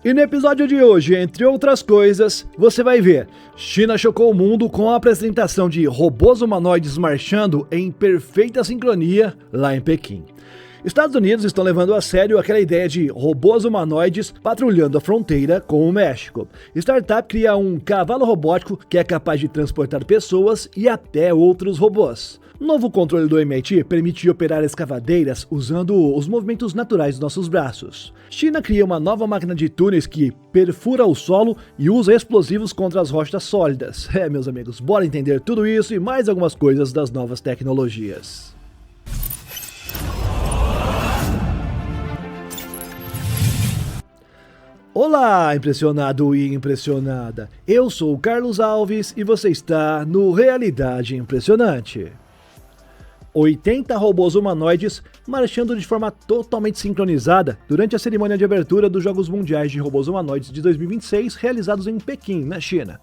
E no episódio de hoje, entre outras coisas, você vai ver: China chocou o mundo com a apresentação de robôs humanoides marchando em perfeita sincronia lá em Pequim. Estados Unidos estão levando a sério aquela ideia de robôs humanoides patrulhando a fronteira com o México. Startup cria um cavalo robótico que é capaz de transportar pessoas e até outros robôs. Novo controle do MIT permite operar escavadeiras usando os movimentos naturais dos nossos braços. China cria uma nova máquina de túneis que perfura o solo e usa explosivos contra as rochas sólidas. Meus amigos, bora entender tudo isso e mais algumas coisas das novas tecnologias. Olá, impressionado e impressionada. Eu sou o Carlos Alves e você está no Realidade Impressionante. 80 robôs humanoides marchando de forma totalmente sincronizada durante a cerimônia de abertura dos Jogos Mundiais de Robôs Humanoides de 2026, realizados em Pequim, na China.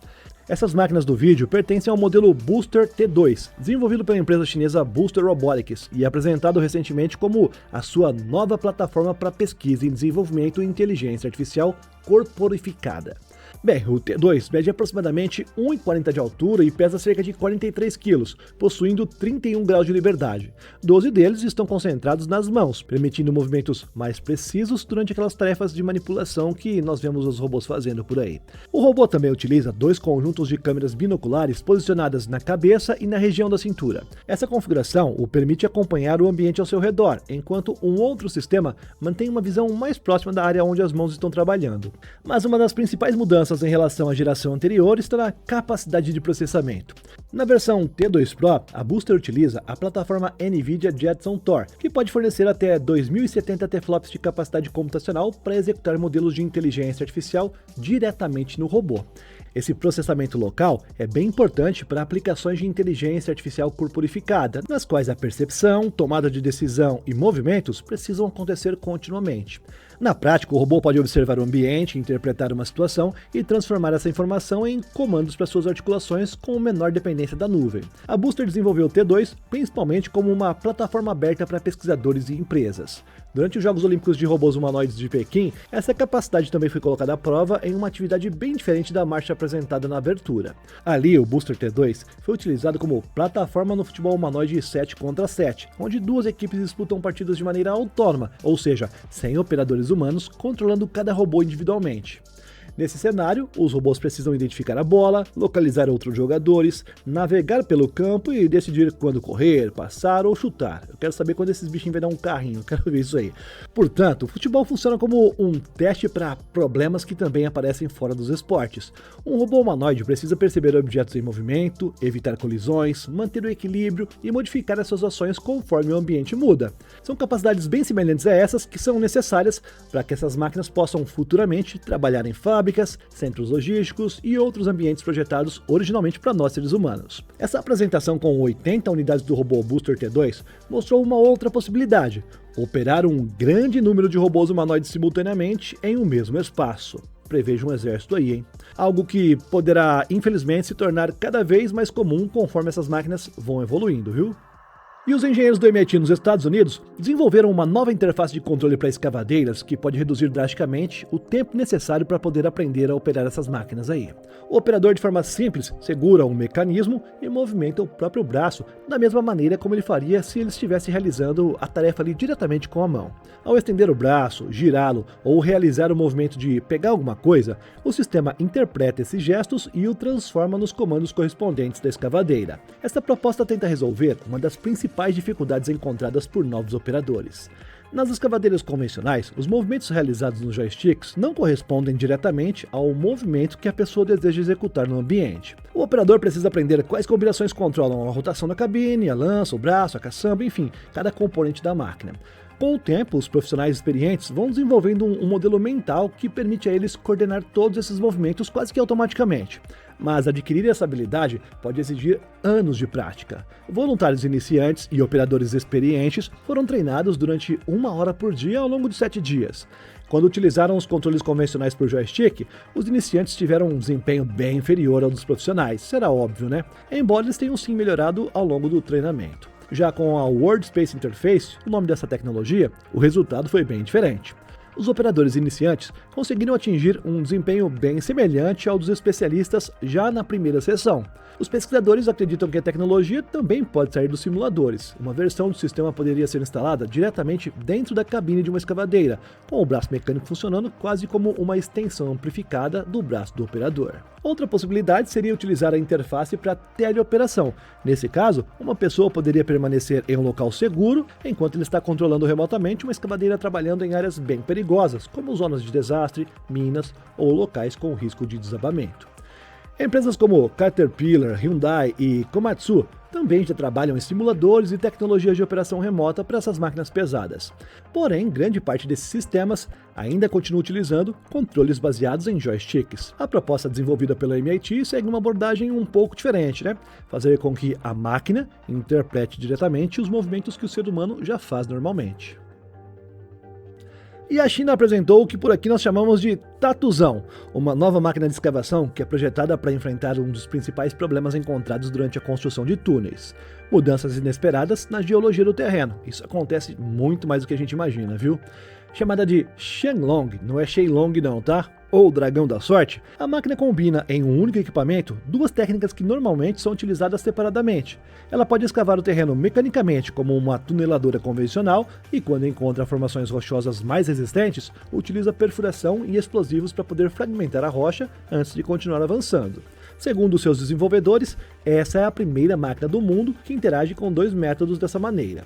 Essas máquinas do vídeo pertencem ao modelo Booster T2, desenvolvido pela empresa chinesa Booster Robotics e apresentado recentemente como a sua nova plataforma para pesquisa e desenvolvimento em inteligência artificial corporificada. Bem, o T2 mede aproximadamente 1,40 m de altura e pesa cerca de 43 kg, possuindo 31 graus de liberdade. 12 deles estão concentrados nas mãos, permitindo movimentos mais precisos durante aquelas tarefas de manipulação que nós vemos os robôs fazendo por aí. O robô também utiliza 2 conjuntos de câmeras binoculares posicionadas na cabeça e na região da cintura. Essa configuração o permite acompanhar o ambiente ao seu redor, enquanto um outro sistema mantém uma visão mais próxima da área onde as mãos estão trabalhando. Mas uma das principais mudanças em relação à geração anterior está na capacidade de processamento. Na versão T2 Pro, a Booster utiliza a plataforma NVIDIA Jetson Thor, que pode fornecer até 2070 teraflops de capacidade computacional para executar modelos de inteligência artificial diretamente no robô. Esse processamento local é bem importante para aplicações de inteligência artificial corporificada, nas quais a percepção, tomada de decisão e movimentos precisam acontecer continuamente. Na prática, o robô pode observar o ambiente, interpretar uma situação e transformar essa informação em comandos para suas articulações com menor dependência da nuvem. A Booster desenvolveu o T2 principalmente como uma plataforma aberta para pesquisadores e empresas. Durante os Jogos Olímpicos de Robôs Humanoides de Pequim, essa capacidade também foi colocada à prova em uma atividade bem diferente da marcha apresentada na abertura. Ali, o Booster T2 foi utilizado como plataforma no futebol humanoide 7 contra 7, onde duas equipes disputam partidas de maneira autônoma, ou seja, sem operadores humanos controlando cada robô individualmente. Nesse cenário, os robôs precisam identificar a bola, localizar outros jogadores, navegar pelo campo e decidir quando correr, passar ou chutar. Eu quero saber quando esses bichinhos vão dar um carrinho, eu quero ver isso aí. Portanto, o futebol funciona como um teste para problemas que também aparecem fora dos esportes. Um robô humanoide precisa perceber objetos em movimento, evitar colisões, manter o equilíbrio e modificar as suas ações conforme o ambiente muda. São capacidades bem semelhantes a essas que são necessárias para que essas máquinas possam futuramente trabalhar em fábricas, centros logísticos e outros ambientes projetados originalmente para nós seres humanos. Essa apresentação com 80 unidades do robô Booster T2 mostrou uma outra possibilidade: operar um grande número de robôs humanoides simultaneamente em um mesmo espaço. Preveja um exército aí, hein? Algo que poderá, infelizmente, se tornar cada vez mais comum conforme essas máquinas vão evoluindo, viu? E os engenheiros do MIT nos Estados Unidos desenvolveram uma nova interface de controle para escavadeiras que pode reduzir drasticamente o tempo necessário para poder aprender a operar essas máquinas aí. O operador, de forma simples, segura um mecanismo e movimenta o próprio braço da mesma maneira como ele faria se ele estivesse realizando a tarefa ali diretamente com a mão. Ao estender o braço, girá-lo ou realizar o movimento de pegar alguma coisa, o sistema interpreta esses gestos e o transforma nos comandos correspondentes da escavadeira. Essa proposta tenta resolver uma das principais dificuldades encontradas por novos operadores. Nas escavadeiras convencionais, os movimentos realizados nos joysticks não correspondem diretamente ao movimento que a pessoa deseja executar no ambiente. O operador precisa aprender quais combinações controlam a rotação da cabine, a lança, o braço, a caçamba, enfim, cada componente da máquina. Com o tempo, os profissionais experientes vão desenvolvendo um modelo mental que permite a eles coordenar todos esses movimentos quase que automaticamente. Mas adquirir essa habilidade pode exigir anos de prática. Voluntários iniciantes e operadores experientes foram treinados durante 1 hora por dia ao longo de 7 dias. Quando utilizaram os controles convencionais por joystick, os iniciantes tiveram um desempenho bem inferior ao dos profissionais, será óbvio, né? Embora eles tenham sim melhorado ao longo do treinamento. Já com a World Space Interface, o nome dessa tecnologia, o resultado foi bem diferente. Os operadores iniciantes conseguiram atingir um desempenho bem semelhante ao dos especialistas já na primeira sessão. Os pesquisadores acreditam que a tecnologia também pode sair dos simuladores. Uma versão do sistema poderia ser instalada diretamente dentro da cabine de uma escavadeira, com o braço mecânico funcionando quase como uma extensão amplificada do braço do operador. Outra possibilidade seria utilizar a interface para teleoperação. Nesse caso, uma pessoa poderia permanecer em um local seguro enquanto ele está controlando remotamente uma escavadeira trabalhando em áreas bem perigosas, como zonas de desastre, minas ou locais com risco de desabamento. Empresas como Caterpillar, Hyundai e Komatsu também já trabalham em simuladores e tecnologias de operação remota para essas máquinas pesadas. Porém, grande parte desses sistemas ainda continua utilizando controles baseados em joysticks. A proposta desenvolvida pela MIT segue uma abordagem um pouco diferente, Fazer com que a máquina interprete diretamente os movimentos que o ser humano já faz normalmente. E a China apresentou o que por aqui nós chamamos de Tatuzão, uma nova máquina de escavação que é projetada para enfrentar um dos principais problemas encontrados durante a construção de túneis: mudanças inesperadas na geologia do terreno. Isso acontece muito mais do que a gente imagina, viu? Chamada de Shenlong, não é Shenlong não, tá? Ou Dragão da Sorte, a máquina combina em um único equipamento duas técnicas que normalmente são utilizadas separadamente. Ela pode escavar o terreno mecanicamente como uma tuneladora convencional e, quando encontra formações rochosas mais resistentes, utiliza perfuração e explosivos para poder fragmentar a rocha antes de continuar avançando. Segundo seus desenvolvedores, essa é a primeira máquina do mundo que interage com dois métodos dessa maneira.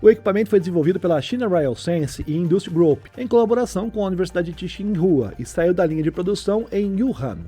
O equipamento foi desenvolvido pela China Royal Science e Industry Group, em colaboração com a Universidade de Tsinghua, e saiu da linha de produção em Wuhan.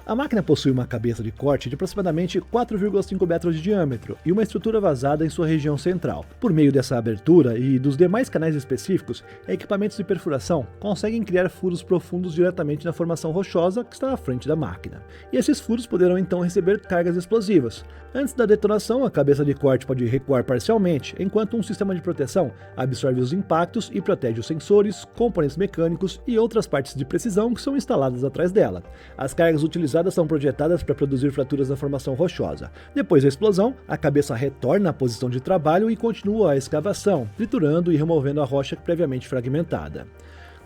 A máquina possui uma cabeça de corte de aproximadamente 4,5 metros de diâmetro e uma estrutura vazada em sua região central. Por meio dessa abertura e dos demais canais específicos, equipamentos de perfuração conseguem criar furos profundos diretamente na formação rochosa que está à frente da máquina. E esses furos poderão então receber cargas explosivas. Antes da detonação, a cabeça de corte pode recuar parcialmente, enquanto um sistema de proteção absorve os impactos e protege os sensores, componentes mecânicos e outras partes de precisão que são instaladas atrás dela. As cargas utilizadas são projetadas para produzir fraturas na formação rochosa. Depois da explosão, a cabeça retorna à posição de trabalho e continua a escavação, triturando e removendo a rocha previamente fragmentada.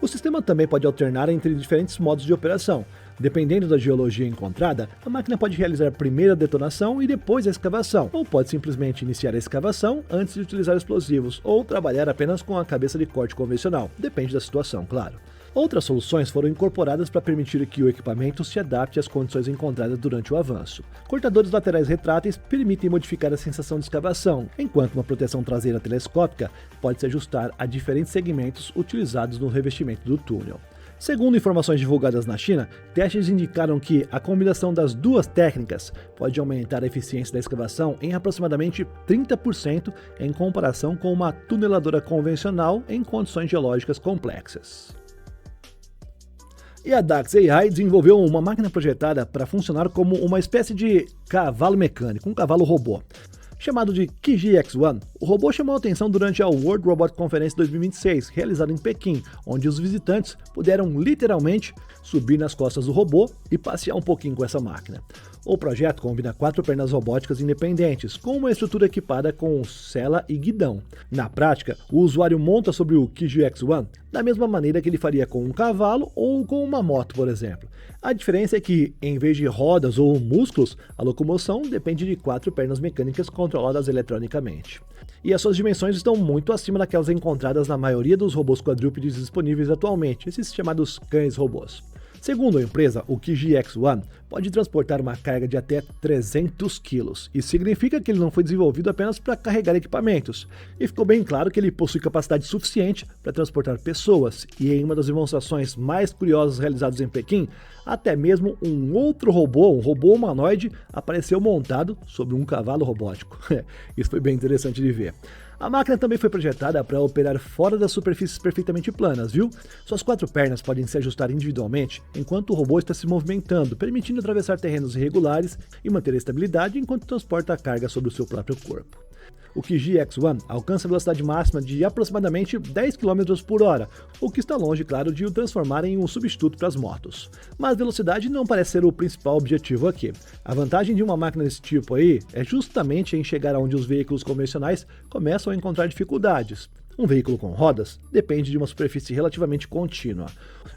O sistema também pode alternar entre diferentes modos de operação. Dependendo da geologia encontrada, a máquina pode realizar primeiro a detonação e depois a escavação, ou pode simplesmente iniciar a escavação antes de utilizar explosivos, ou trabalhar apenas com a cabeça de corte convencional, depende da situação, claro. Outras soluções foram incorporadas para permitir que o equipamento se adapte às condições encontradas durante o avanço. Cortadores laterais retráteis permitem modificar a sensação de escavação, enquanto uma proteção traseira telescópica pode se ajustar a diferentes segmentos utilizados no revestimento do túnel. Segundo informações divulgadas na China, testes indicaram que a combinação das duas técnicas pode aumentar a eficiência da escavação em aproximadamente 30% em comparação com uma tuneladora convencional em condições geológicas complexas. E a Dax AI desenvolveu uma máquina projetada para funcionar como uma espécie de cavalo mecânico, um cavalo robô. Chamado de KGX-1, o robô chamou a atenção durante a World Robot Conference 2026, realizada em Pequim, onde os visitantes puderam literalmente subir nas costas do robô e passear um pouquinho com essa máquina. O projeto combina 4 pernas robóticas independentes, com uma estrutura equipada com sela e guidão. Na prática, o usuário monta sobre o KGX-1 da mesma maneira que ele faria com um cavalo ou com uma moto, por exemplo. A diferença é que, em vez de rodas ou músculos, a locomoção depende de 4 pernas mecânicas controladas eletronicamente. E as suas dimensões estão muito acima daquelas encontradas na maioria dos robôs quadrúpedes disponíveis atualmente, esses chamados cães-robôs. Segundo a empresa, o KGX-1 pode transportar uma carga de até 300 kg. Isso significa que ele não foi desenvolvido apenas para carregar equipamentos. E ficou bem claro que ele possui capacidade suficiente para transportar pessoas. E em uma das demonstrações mais curiosas realizadas em Pequim, até mesmo um outro robô, um robô humanoide, apareceu montado sobre um cavalo robótico. Isso foi bem interessante de ver. A máquina também foi projetada para operar fora das superfícies perfeitamente planas, viu? Suas 4 pernas podem se ajustar individualmente enquanto o robô está se movimentando, permitindo atravessar terrenos irregulares e manter a estabilidade enquanto transporta a carga sobre o seu próprio corpo. O KGX-1 alcança a velocidade máxima de aproximadamente 10 km por hora, o que está longe, claro, de o transformar em um substituto para as motos. Mas velocidade não parece ser o principal objetivo aqui. A vantagem de uma máquina desse tipo aí é justamente em chegar aonde os veículos convencionais começam a encontrar dificuldades. Um veículo com rodas depende de uma superfície relativamente contínua.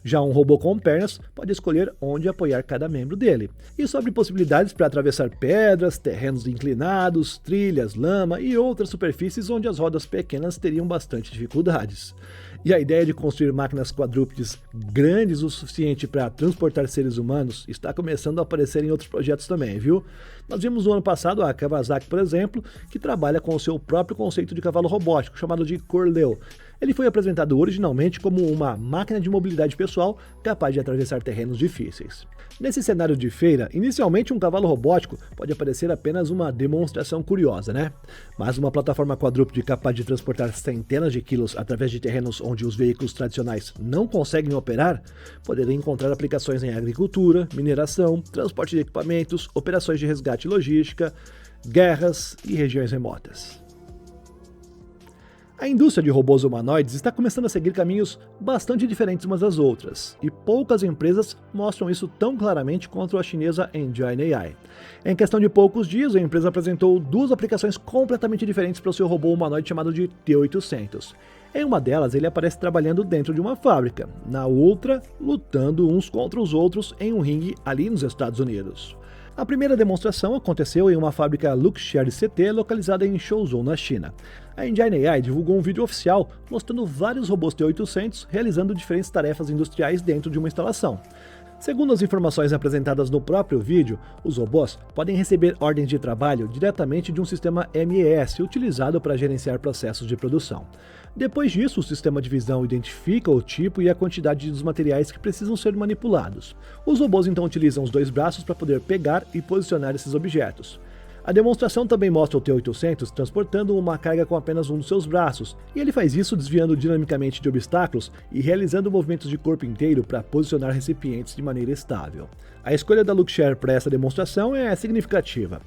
Já um robô com pernas pode escolher onde apoiar cada membro dele. Isso abre possibilidades para atravessar pedras, terrenos inclinados, trilhas, lama e outras superfícies onde as rodas pequenas teriam bastante dificuldades. E a ideia de construir máquinas quadrúpedes grandes o suficiente para transportar seres humanos está começando a aparecer em outros projetos também, viu? Nós vimos no ano passado a Kawasaki, por exemplo, que trabalha com o seu próprio conceito de cavalo robótico, chamado de Corleo. Ele foi apresentado originalmente como uma máquina de mobilidade pessoal capaz de atravessar terrenos difíceis. Nesse cenário de feira, inicialmente um cavalo robótico pode parecer apenas uma demonstração curiosa, né? Mas uma plataforma quadrúpede capaz de transportar centenas de quilos através de terrenos onde os veículos tradicionais não conseguem operar, poderia encontrar aplicações em agricultura, mineração, transporte de equipamentos, operações de resgate e logística, guerras e regiões remotas. A indústria de robôs humanoides está começando a seguir caminhos bastante diferentes umas das outras, e poucas empresas mostram isso tão claramente quanto a chinesa Engine AI. Em questão de poucos dias, a empresa apresentou duas aplicações completamente diferentes para o seu robô humanoide chamado de T-800. Em uma delas, ele aparece trabalhando dentro de uma fábrica, na outra, lutando uns contra os outros em um ringue ali nos Estados Unidos. A primeira demonstração aconteceu em uma fábrica Luxshare CT localizada em Shenzhou, na China. A Engine AI divulgou um vídeo oficial mostrando vários robôs T-800 realizando diferentes tarefas industriais dentro de uma instalação. Segundo as informações apresentadas no próprio vídeo, os robôs podem receber ordens de trabalho diretamente de um sistema MES utilizado para gerenciar processos de produção. Depois disso, o sistema de visão identifica o tipo e a quantidade dos materiais que precisam ser manipulados. Os robôs então utilizam os dois braços para poder pegar e posicionar esses objetos. A demonstração também mostra o T-800 transportando uma carga com apenas um dos seus braços, e ele faz isso desviando dinamicamente de obstáculos e realizando movimentos de corpo inteiro para posicionar recipientes de maneira estável. A escolha da Luxshare para essa demonstração é significativa.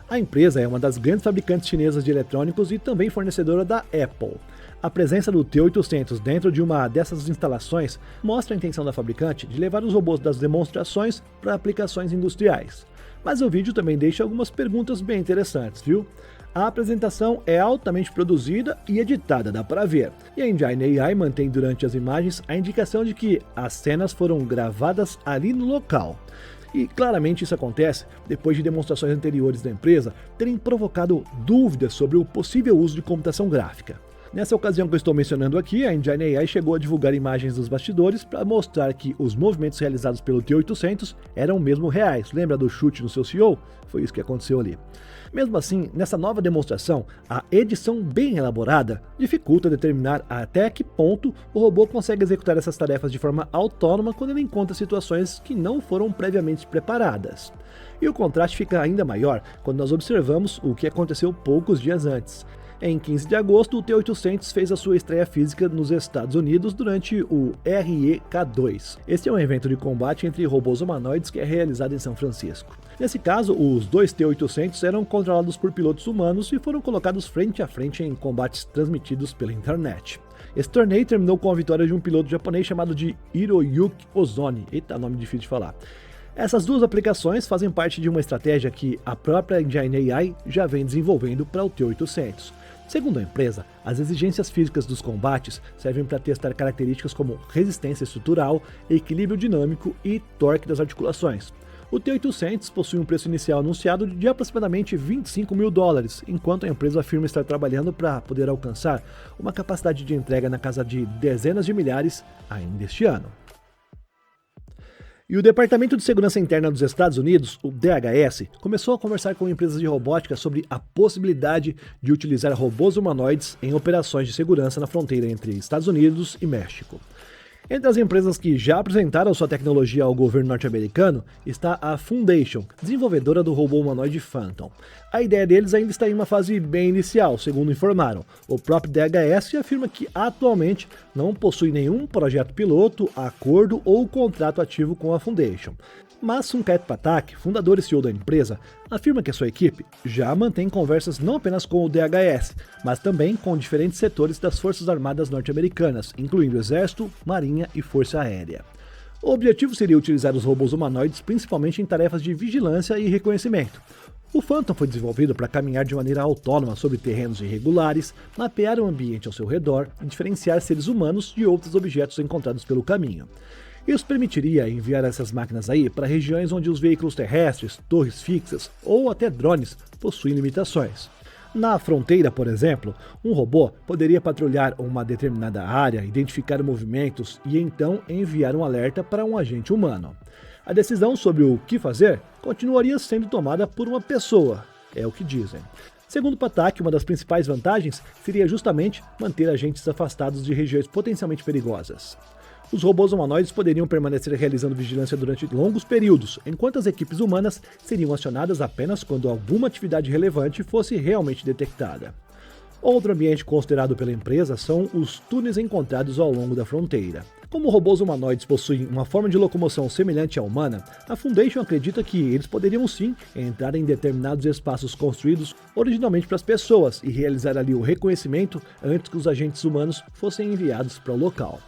A empresa é uma das grandes fabricantes chinesas de eletrônicos e também fornecedora da Apple. A presença do T-800 dentro de uma dessas instalações mostra a intenção da fabricante de levar os robôs das demonstrações para aplicações industriais. Mas o vídeo também deixa algumas perguntas bem interessantes, viu? A apresentação é altamente produzida e editada, dá para ver. E a Engine AI mantém durante as imagens a indicação de que as cenas foram gravadas ali no local. E claramente isso acontece depois de demonstrações anteriores da empresa terem provocado dúvidas sobre o possível uso de computação gráfica. Nessa ocasião que eu estou mencionando aqui, a Engine AI chegou a divulgar imagens dos bastidores para mostrar que os movimentos realizados pelo T-800 eram mesmo reais. Lembra do chute no seu CEO? Foi isso que aconteceu ali. Mesmo assim, nessa nova demonstração, a edição bem elaborada dificulta determinar até que ponto o robô consegue executar essas tarefas de forma autônoma quando ele encontra situações que não foram previamente preparadas. E o contraste fica ainda maior quando nós observamos o que aconteceu poucos dias antes. Em 15 de agosto, o T-800 fez a sua estreia física nos Estados Unidos durante o REK2. Este é um evento de combate entre robôs humanoides que é realizado em São Francisco. Nesse caso, os dois T-800 eram controlados por pilotos humanos e foram colocados frente a frente em combates transmitidos pela internet. Esse torneio terminou com a vitória de um piloto japonês chamado de Hiroyuki Ozone. Eita, nome difícil de falar. Essas duas aplicações fazem parte de uma estratégia que a própria Engine AI já vem desenvolvendo para o T-800. Segundo a empresa, as exigências físicas dos combates servem para testar características como resistência estrutural, equilíbrio dinâmico e torque das articulações. O T-800 possui um preço inicial anunciado de aproximadamente $25 mil, enquanto a empresa afirma estar trabalhando para poder alcançar uma capacidade de entrega na casa de dezenas de milhares ainda este ano. E o Departamento de Segurança Interna dos Estados Unidos, o DHS, começou a conversar com empresas de robótica sobre a possibilidade de utilizar robôs humanoides em operações de segurança na fronteira entre Estados Unidos e México. Entre as empresas que já apresentaram sua tecnologia ao governo norte-americano está a Foundation, desenvolvedora do robô humanoide Phantom. A ideia deles ainda está em uma fase bem inicial, segundo informaram. O próprio DHS afirma que atualmente não possui nenhum projeto piloto, acordo ou contrato ativo com a Foundation. Mas Sunket Pathak, fundador e CEO da empresa, afirma que a sua equipe já mantém conversas não apenas com o DHS, mas também com diferentes setores das Forças Armadas norte-americanas, incluindo Exército, Marinha e Força Aérea. O objetivo seria utilizar os robôs humanoides principalmente em tarefas de vigilância e reconhecimento. O Phantom foi desenvolvido para caminhar de maneira autônoma sobre terrenos irregulares, mapear o ambiente ao seu redor e diferenciar seres humanos de outros objetos encontrados pelo caminho. Isso permitiria enviar essas máquinas aí para regiões onde os veículos terrestres, torres fixas ou até drones possuem limitações. Na fronteira, por exemplo, um robô poderia patrulhar uma determinada área, identificar movimentos e então enviar um alerta para um agente humano. A decisão sobre o que fazer continuaria sendo tomada por uma pessoa, é o que dizem. Segundo Patak, uma das principais vantagens seria justamente manter agentes afastados de regiões potencialmente perigosas. Os robôs humanoides poderiam permanecer realizando vigilância durante longos períodos, enquanto as equipes humanas seriam acionadas apenas quando alguma atividade relevante fosse realmente detectada. Outro ambiente considerado pela empresa são os túneis encontrados ao longo da fronteira. Como robôs humanoides possuem uma forma de locomoção semelhante à humana, a Foundation acredita que eles poderiam sim entrar em determinados espaços construídos originalmente para as pessoas e realizar ali o reconhecimento antes que os agentes humanos fossem enviados para o local.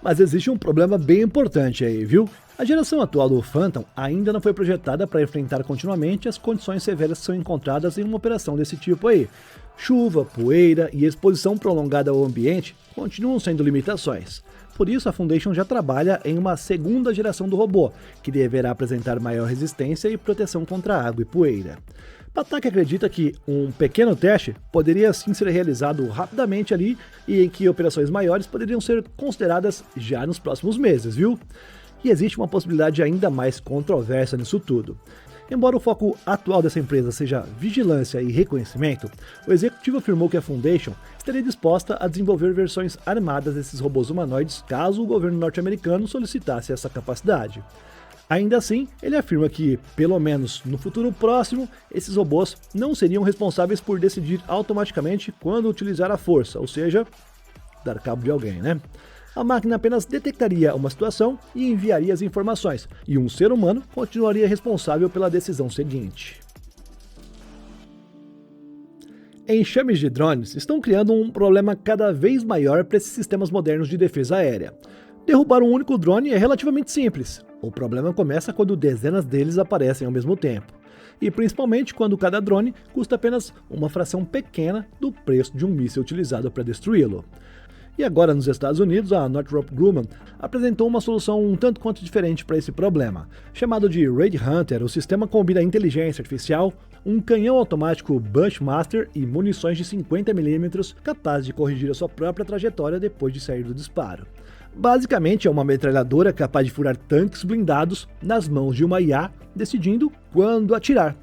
Mas existe um problema bem importante aí, viu? A geração atual do Phantom ainda não foi projetada para enfrentar continuamente as condições severas que são encontradas em uma operação desse tipo aí. Chuva, poeira e exposição prolongada ao ambiente continuam sendo limitações. Por isso, a Foundation já trabalha em uma segunda geração do robô, que deverá apresentar maior resistência e proteção contra água e poeira. Patak acredita que um pequeno teste poderia sim ser realizado rapidamente ali e em que operações maiores poderiam ser consideradas já nos próximos meses, viu? E existe uma possibilidade ainda mais controversa nisso tudo. Embora o foco atual dessa empresa seja vigilância e reconhecimento, o executivo afirmou que a Foundation estaria disposta a desenvolver versões armadas desses robôs humanoides caso o governo norte-americano solicitasse essa capacidade. Ainda assim, ele afirma que, pelo menos no futuro próximo, esses robôs não seriam responsáveis por decidir automaticamente quando utilizar a força, ou seja, dar cabo de alguém, né? A máquina apenas detectaria uma situação e enviaria as informações, e um ser humano continuaria responsável pela decisão seguinte. Enxames de drones estão criando um problema cada vez maior para esses sistemas modernos de defesa aérea. Derrubar um único drone é relativamente simples. O problema começa quando dezenas deles aparecem ao mesmo tempo. E principalmente quando cada drone custa apenas uma fração pequena do preço de um míssil utilizado para destruí-lo. E agora nos Estados Unidos, a Northrop Grumman apresentou uma solução um tanto quanto diferente para esse problema. Chamado de Raid Hunter, o sistema combina inteligência artificial, um canhão automático Bushmaster e munições de 50mm capaz de corrigir a sua própria trajetória depois de sair do disparo. Basicamente é uma metralhadora capaz de furar tanques blindados nas mãos de uma IA, decidindo quando atirar.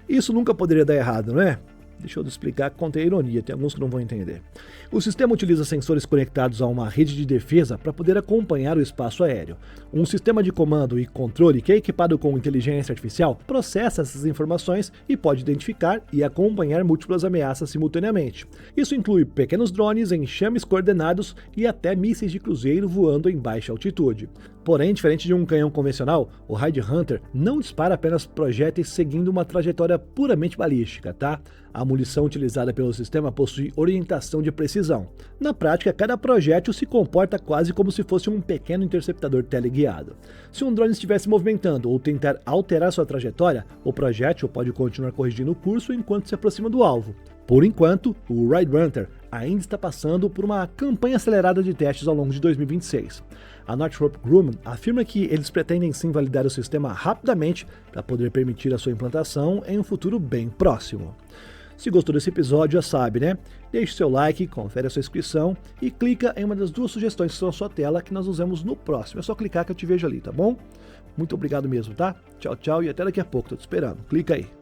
Isso nunca poderia dar errado, não é? Deixa eu explicar que contém ironia, tem alguns que não vão entender. O sistema utiliza sensores conectados a uma rede de defesa para poder acompanhar o espaço aéreo. Um sistema de comando e controle que é equipado com inteligência artificial processa essas informações e pode identificar e acompanhar múltiplas ameaças simultaneamente. Isso inclui pequenos drones, enxames coordenados e até mísseis de cruzeiro voando em baixa altitude. Porém, diferente de um canhão convencional, o Raid Hunter não dispara apenas projéteis seguindo uma trajetória puramente balística, tá? A munição utilizada pelo sistema possui orientação de precisão. Na prática, cada projétil se comporta quase como se fosse um pequeno interceptador teleguiado. Se um drone estiver se movimentando ou tentar alterar sua trajetória, o projétil pode continuar corrigindo o curso enquanto se aproxima do alvo. Por enquanto, o Raid Hunter ainda está passando por uma campanha acelerada de testes ao longo de 2026. A Northrop Grumman afirma que eles pretendem sim validar o sistema rapidamente para poder permitir a sua implantação em um futuro bem próximo. Se gostou desse episódio, já sabe, né? Deixe seu like, confere a sua inscrição e clica em uma das duas sugestões que estão na sua tela que nós usamos no próximo. É só clicar que eu te vejo ali, tá bom? Muito obrigado mesmo, tá? Tchau, tchau e até daqui a pouco, tô te esperando. Clica aí.